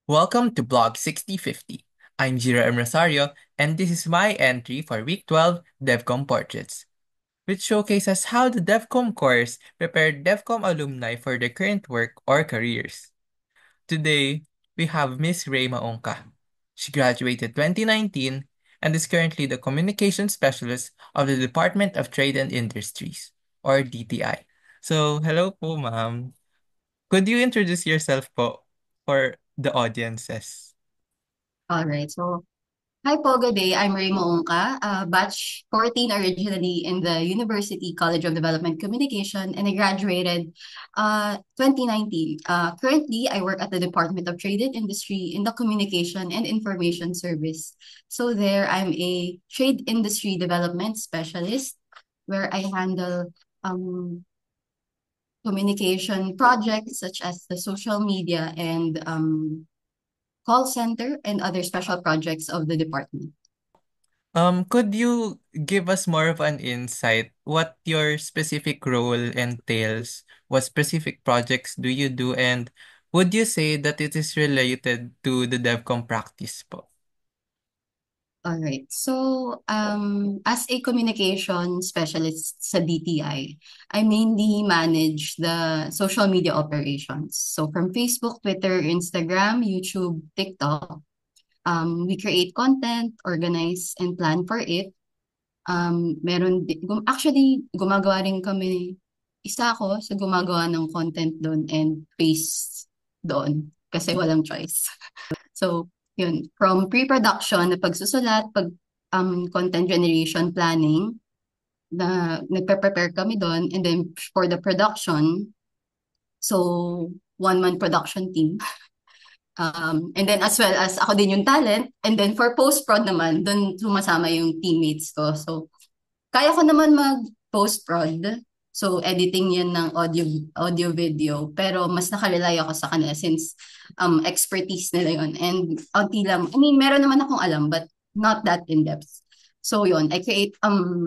Welcome to Blog 6050. I'm Jira M. Rosario, and this is my entry for Week 12 DevCom Portraits, which showcases how the DevCom course prepared DevCom alumni for their current work or careers. Today, we have Miss Ray Maongka. She graduated 2019 and is currently the Communication Specialist of the Department of Trade and Industries, or DTI. So, hello po, ma'am. Could you introduce yourself po for the audiences? All right. So, hi po, good day. I'm Ray Moongka, batch 14 originally in the University College of Development Communication, and I graduated 2019. Currently, I work at the Department of Trade and Industry in the Communication and Information Service. So there, I'm a trade industry development specialist where I handle communication projects such as the social media and call center and other special projects of the department. Could you give us more of an insight what your specific role entails? What specific projects do you do? And would you say that it is related to the DevCom practice po? All right. So, as a communication specialist sa DTI, I mainly manage the social media operations. So, from Facebook, Twitter, Instagram, YouTube, TikTok, we create content, organize, and plan for it. Actually, gumagawa rin kami, isa ako sa gumagawa ng content doon and paste doon kasi walang choice. So, yun, from pre-production na pagsusulat, content generation planning, na nagpe-prepare kami doon, and then for the production, so one-man production team. And then as well as ako din yung talent, and then for post-prod naman, doon sumasama yung teammates ko. So, kaya ko naman mag-post-prod. So, editing yan ng audio video. Pero mas nakarely ako sa kanila since expertise nila yon. And unti lang, I mean, meron naman akong alam, but not that in-depth. So, yun, I create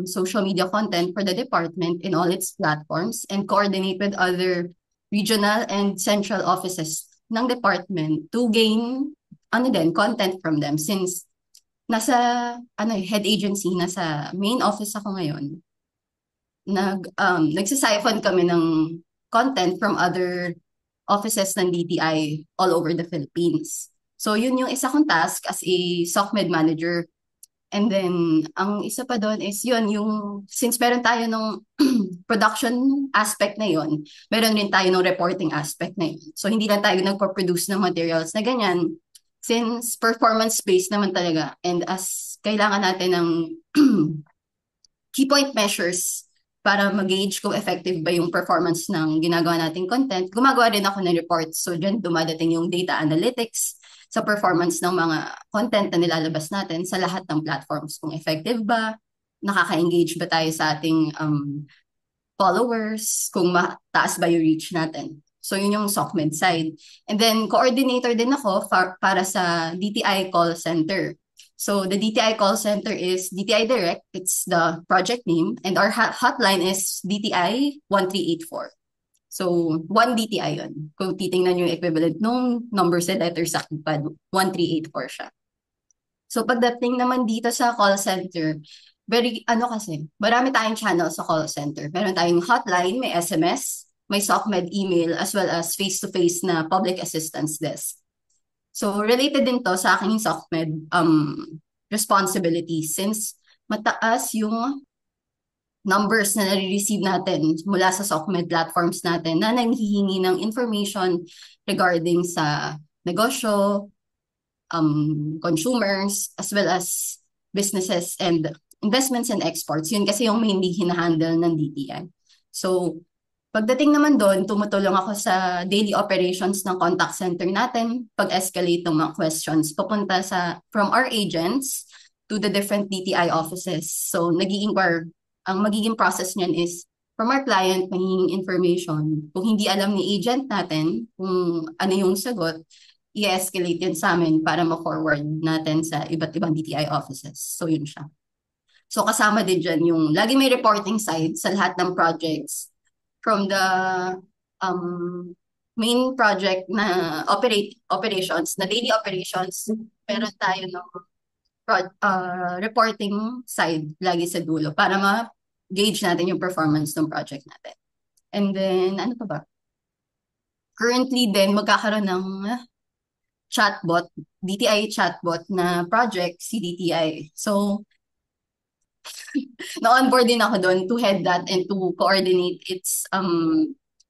social media content for the department in all its platforms and coordinate with other regional and central offices ng department to gain content from them since nasa head agency, nasa main office ako ngayon. Nagsisiphon kami ng content from other offices ng DTI all over the Philippines. So yun yung isa kong task as a SOCMED manager. And then ang isa pa doon is yun yung since meron tayo ng production aspect na yun, meron rin tayo ng reporting aspect na yun. So hindi lang tayo nagpo-produce ng materials na ganyan since performance-based naman talaga and as kailangan natin ng key point measures para mag-gauge kung effective ba yung performance ng ginagawa nating content, gumagawa rin ako ng reports. So dyan dumadating yung data analytics sa performance ng mga content na nilalabas natin sa lahat ng platforms. Kung effective ba, nakaka-engage ba tayo sa ating followers, kung mataas ba yung reach natin. So yun yung SOCMED side. And then coordinator din ako para sa DTI call center. So the DTI call center is DTI Direct, it's the project name, and our hotline is DTI 1384. So, 1 DTI yun. Kung titingnan yung equivalent nung numbers and letters sa keypad, 1384 siya. So, pagdating naman dito sa call center, kasi, marami tayong channel sa call center. Meron tayong hotline, may SMS, may SOCMED email, as well as face-to-face na public assistance desk. So, related din to sa aking SOCMED responsibilities since mataas yung numbers na nare-receive natin mula sa SOCMED platforms natin na nanghihingi ng information regarding sa negosyo, consumers, as well as businesses and investments and exports. Yun kasi yung mainly hinahandle ng DTI. So, pagdating naman doon, tumutulong ako sa daily operations ng contact center natin, pag-escalate ng mga questions papunta from our agents to the different DTI offices. So, nag-i-inquire, ang magiging process niyan is from our client, mahinging information. Kung hindi alam ni agent natin kung ano yung sagot, i-escalate yun sa amin para ma-forward natin sa iba't ibang DTI offices. So, yun siya. So, kasama din dyan yung lagi may reporting side sa lahat ng projects from the um, main project na operations, na daily operations, meron tayo ng reporting side lagi sa dulo para ma-gauge natin yung performance ng project natin. And then, ano pa ba? Currently din, magkakaroon ng chatbot, DTI chatbot na project, si DTI. So, na-onboard din ako doon to head that and to coordinate its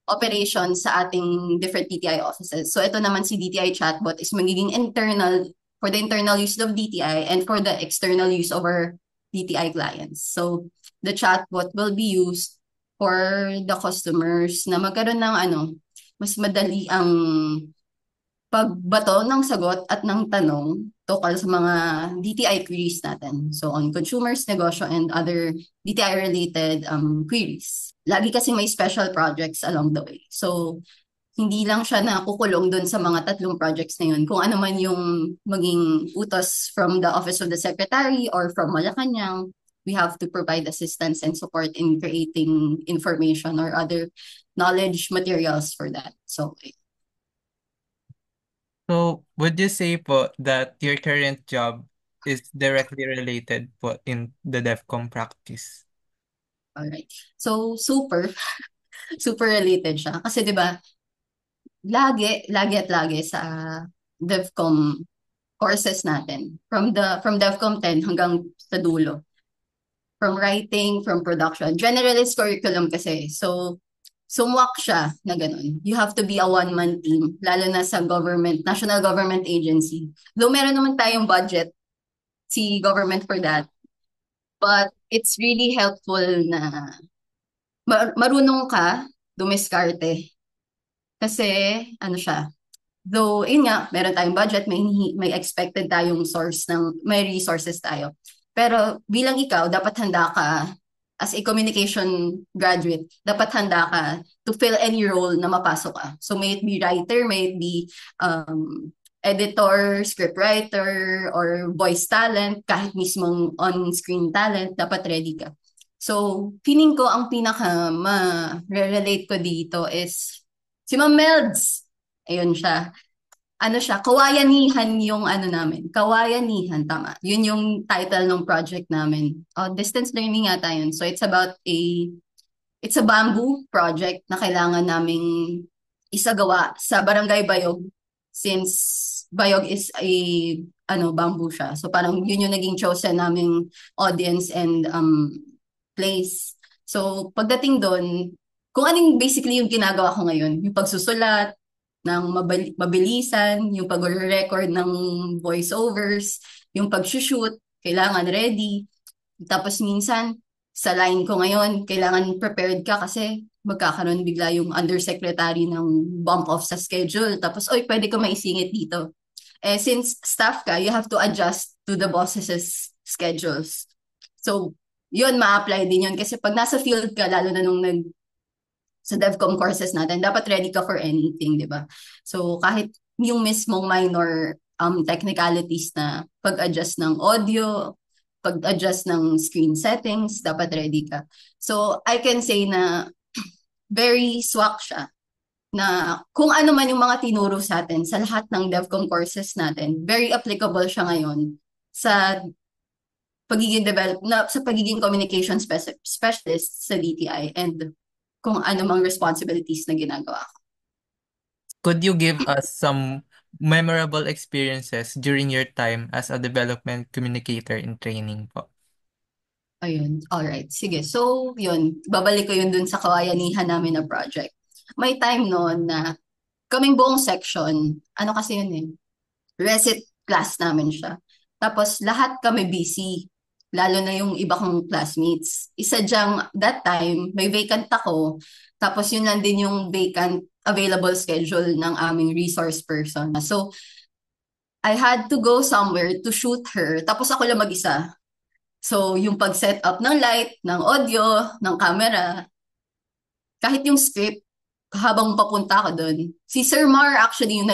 operations sa ating different DTI offices. So, ito naman si DTI chatbot is magiging internal for the internal use of DTI and for the external use of our DTI clients. So, the chatbot will be used for the customers na magkaroon ng mas madali ang pagbato ng sagot at ng tanong tungkol sa mga DTI queries natin. So on consumers, negosyo, and other DTI-related queries. Lagi kasi may special projects along the way. So hindi lang siya nakukulong dun sa mga tatlong projects na yun. Kung ano man yung maging utos from the Office of the Secretary or from Malacanang, we have to provide assistance and support in creating information or other knowledge materials for that. So, So, would you say po that your current job is directly related po in the DevCom practice? alright. So, super related siya. Kasi 'di ba, lagi sa DevCom courses natin, from DevCom 10 hanggang sa dulo. From writing, from production. Generalist curriculum kasi. So, sumwak siya na ganun. You have to be a one-man team, lalo na sa government, national government agency. Though meron naman tayong budget, si government for that. But it's really helpful na marunong ka dumiskarte. Kasi, ano siya, though, yun nga, meron tayong budget, may expected tayong may resources tayo. Pero bilang ikaw, dapat handa ka, as a communication graduate, dapat handa ka to fill any role na mapasok ka. So may it be writer, may it be editor, scriptwriter, or voice talent, kahit mismong on-screen talent, dapat ready ka. So, feeling ko ang pinaka ma-relate ko dito is si Ma'am Melds. Ayun siya. Ano siya, kawayanihan yung namin. Kawayanihan, tama. Yun yung title ng project namin. Distance learning yata yun. So it's a bamboo project na kailangan naming isagawa sa Barangay Bayog since Bayog is bamboo siya. So parang yun yung naging chosen naming audience and place. So pagdating doon, kung anong basically yung ginagawa ko ngayon, yung pagsusulat ng mabilisan, yung pag-record ng voiceovers, yung pag-shoot, kailangan ready. Tapos minsan, sa line ko ngayon, kailangan prepared ka kasi magkakaroon bigla yung undersecretary ng bump off sa schedule. Tapos, oy, pwede ka maisingit dito. Since staff ka, you have to adjust to the boss's schedules. So, yun, ma-apply din yun. Kasi pag nasa field ka, lalo na nung sa DevCom courses natin, dapat ready ka for anything, di ba? So, kahit yung mismong minor technicalities na pag-adjust ng audio, pag-adjust ng screen settings, dapat ready ka. So, I can say na very swak siya na kung ano man yung mga tinuro sa atin sa lahat ng DevCom courses natin, very applicable siya ngayon sa sa pagiging communication specialist sa DTI and kung ano mang responsibilities na ginagawa ko. Could you give us some memorable experiences during your time as a development communicator in training po? Ayun, alright. Sige, so yun, babalik ko yun dun sa kawayanihan namin na project. May time noon na kaming buong section, ano kasi yun recit class namin siya. Tapos lahat kami busy, lalo na yung iba kong classmates. Isa dyang, that time, may vacant ako, tapos yun lang din yung vacant available schedule ng aming resource person. So, I had to go somewhere to shoot her, tapos ako lang mag-isa. So, yung pag-set up ng light, ng audio, ng camera, kahit yung script, habang papunta ako doon, si Sir Mar actually yung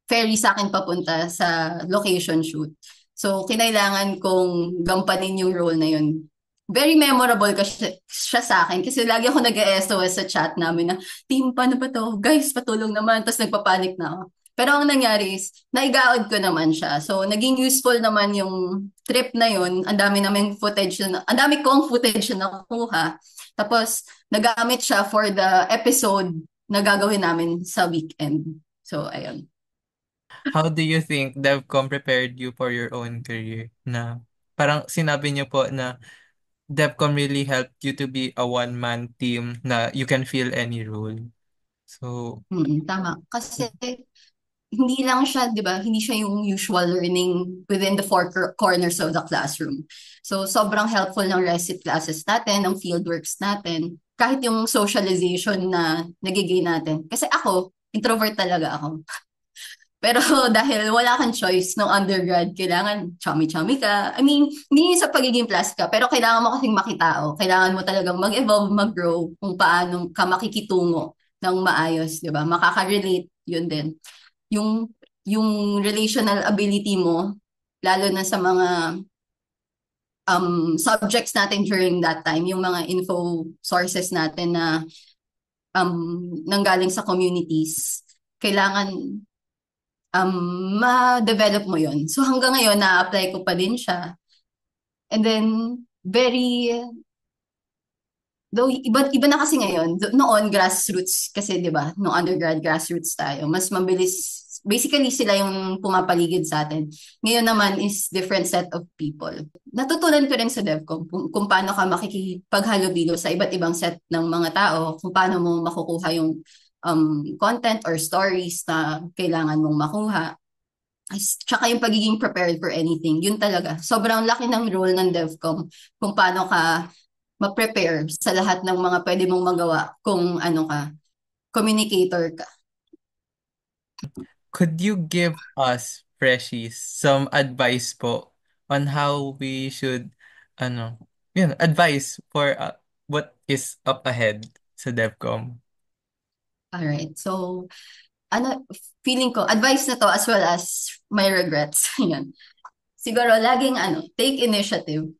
ferry sa akin papunta sa location shoot. So, kinailangan kong gampanin yung role na yun. very memorable kasi siya sa akin kasi lagi ako nag-SOS sa chat namin na, team, paano ba to? Guys, patulong naman. Tapos nagpapanik na ako. Pero ang nangyari is, naigaod ko naman siya. So, naging useful naman yung trip na yun. Ang dami naming footage ang dami kong footage na nakuha. Tapos, nagamit siya for the episode na gagawin namin sa weekend. So, ayun. How do you think DevCom prepared you for your own career? Na parang sinabi niyo po na DevCom really helped you to be a one-man team na you can fill any role. So, Tama. Kasi hindi lang siya, 'di ba? Hindi siya yung usual learning within the corners of the classroom. So sobrang helpful ng recipe classes natin, ng fieldworks natin, kahit yung socialization na nagiging natin. Kasi ako, introvert talaga ako. Pero dahil wala kang choice no undergrad, kailangan chummy-chummy ka. I mean, hindi sa pagiging plastic ka, pero kailangan mo kasing makitao. Kailangan mo talagang mag-evolve, mag-grow kung paano ka makikitungo ng maayos, 'di ba? Makaka-relate 'yun din yung yung relational ability mo lalo na sa mga subjects natin during that time, yung mga info sources natin na nanggaling sa communities, kailangan ma-develop mo yon. So hanggang ngayon, na-apply ko pa din siya. And then, very though iba na kasi ngayon. Noon grassroots kasi 'di ba? No undergrad grassroots tayo. Mas mabilis. Basically sila yung pumapaligid sa atin. Ngayon naman is different set of people. Natutunan ko rin sa DevCom kung paano ka makikipaghalubilo sa iba't ibang set ng mga tao, kung paano mo makukuha yung content or stories na kailangan mong makuha. Tsaka yung pagiging prepared for anything. Yun talaga. Sobrang laki ng role ng DevCom kung paano ka ma-prepare sa lahat ng mga pwede mong magawa kung ano ka, communicator ka. could you give us, freshies, some advice po on how we should, ano, yun, advice for what is up ahead sa DevCom? Alright, so, ano, feeling ko, advice na to as well as my regrets. Yan. Siguro, laging take initiative.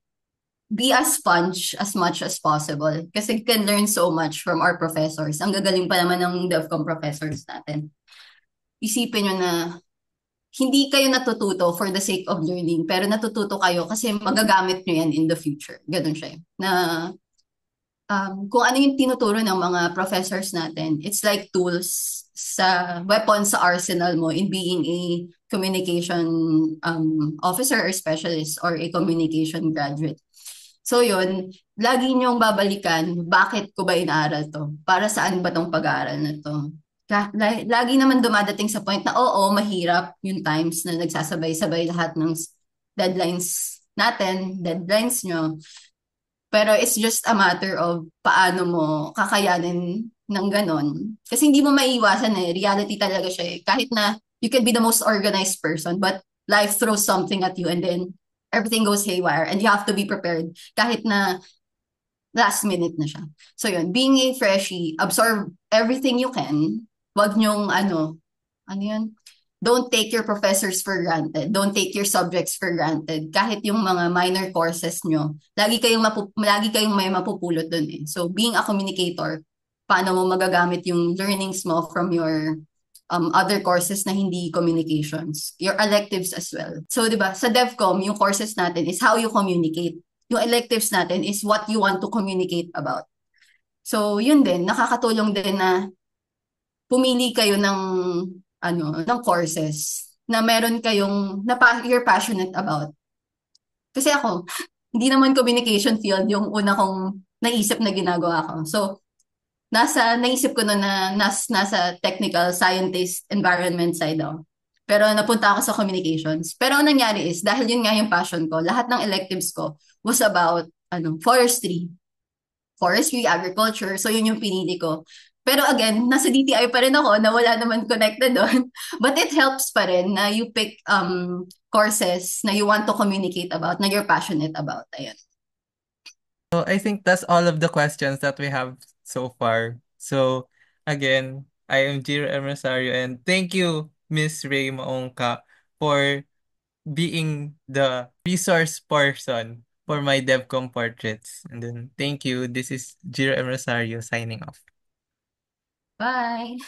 Be a sponge as much as possible. Kasi you can learn so much from our professors. Ang gagaling pa naman ng DevCom professors natin. Isipin nyo na hindi kayo natututo for the sake of learning, pero natututo kayo kasi magagamit nyo yan in the future. Ganun siya. Na kung ano yung tinuturo ng mga professors natin, it's like tools sa weapons sa arsenal mo in being a communication officer or specialist or a communication graduate. So yun, lagi niyong babalikan, bakit ko ba inaaral to? Para saan ba tong pag-aaral na to? Lagi naman dumadating sa point na oo, mahirap yung times na nagsasabay-sabay lahat ng deadlines natin, deadlines nyo. Pero it's just a matter of paano mo kakayanin ng ganon. Kasi hindi mo maiiwasan eh. Reality talaga siya eh. Kahit na you can be the most organized person, but life throws something at you and then everything goes haywire and you have to be prepared kahit na last minute na siya. So yun, being a freshie, absorb everything you can. Wag niyong ano yun? Don't take your professors for granted. Don't take your subjects for granted. Kahit yung mga minor courses nyo, lagi kayong may mapupulot dun eh. So being a communicator, paano mo magagamit yung learnings mo from your other courses na hindi communications, your electives as well. So 'di ba, sa DevCom, yung courses natin is how you communicate. Yung electives natin is what you want to communicate about. So yun din, nakakatulong din na pumili kayo ng courses na meron kayong you're passionate about. Kasi ako, hindi naman communication field yung una kong naisip na ginagawa ko. So, naisip ko na nasa technical scientist environment side ako. Pero napunta ako sa communications. Pero ang nangyari is, dahil yun nga yung passion ko, lahat ng electives ko was about forestry, agriculture. So yun yung pinili ko. Pero again, nasa DTI pa rin ako na wala naman connected doon. But it helps pa rin na you pick courses na you want to communicate about, na you're passionate about. Ayun. So I think that's all of the questions that we have so far. So again, I am Jiro M. Rosario and thank you, Miss Ray Maongka, for being the resource person for my DevCom portraits. And then thank you. This is Jiro M. Rosario signing off. Bye!